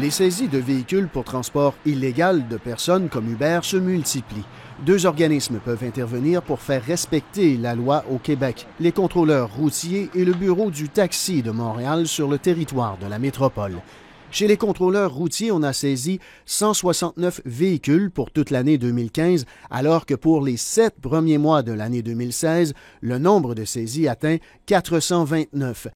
Les saisies de véhicules pour transport illégal de personnes comme Uber se multiplient. 2 organismes peuvent intervenir pour faire respecter la loi au Québec, les contrôleurs routiers et le bureau du taxi de Montréal sur le territoire de la métropole. Chez les contrôleurs routiers, on a saisi 169 véhicules pour toute l'année 2015, alors que pour les 7 premiers mois de l'année 2016, le nombre de saisies atteint 429.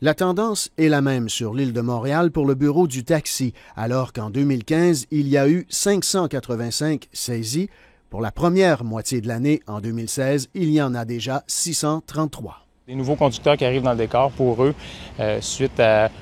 La tendance est la même sur l'île de Montréal pour le bureau du taxi, alors qu'en 2015, il y a eu 585 saisies. Pour la première moitié de l'année, en 2016, il y en a déjà 633. Les nouveaux conducteurs qui arrivent dans le décor, pour eux, suite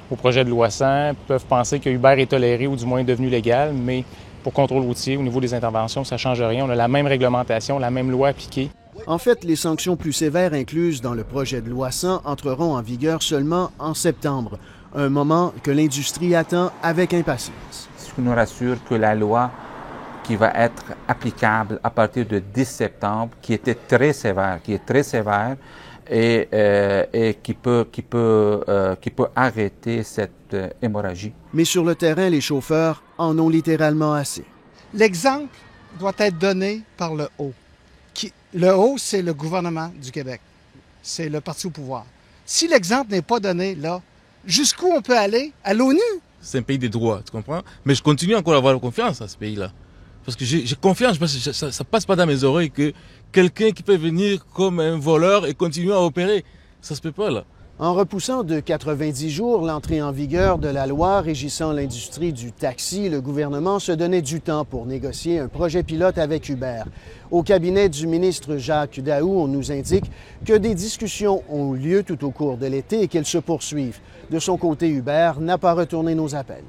au projet de loi 100, peuvent penser que Uber est toléré ou du moins devenu légal, mais pour contrôle routier, au niveau des interventions, ça ne change rien. On a la même réglementation, la même loi appliquée. En fait, les sanctions plus sévères incluses dans le projet de loi 100 entreront en vigueur seulement en septembre, un moment que l'industrie attend avec impatience. Ce qui nous rassure que la loi qui va être applicable à partir de 10 septembre, qui est très sévère et qui peut arrêter cette hémorragie. Mais sur le terrain, les chauffeurs en ont littéralement assez. L'exemple doit être donné par le haut. Le haut, c'est le gouvernement du Québec. C'est le parti au pouvoir. Si l'exemple n'est pas donné là, jusqu'où on peut aller? À l'ONU? C'est un pays de droit, tu comprends? Mais je continue encore à avoir confiance à ce pays-là. Parce que j'ai confiance, parce que ça passe pas dans mes oreilles que quelqu'un qui peut venir comme un voleur et continuer à opérer. Ça se peut pas, là. En repoussant de 90 jours l'entrée en vigueur de la loi régissant l'industrie du taxi, le gouvernement se donnait du temps pour négocier un projet pilote avec Uber. Au cabinet du ministre Jacques Daou, on nous indique que des discussions ont lieu tout au cours de l'été et qu'elles se poursuivent. De son côté, Uber n'a pas retourné nos appels.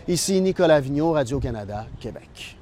Ici Nicolas Vigneault, Radio-Canada, Québec.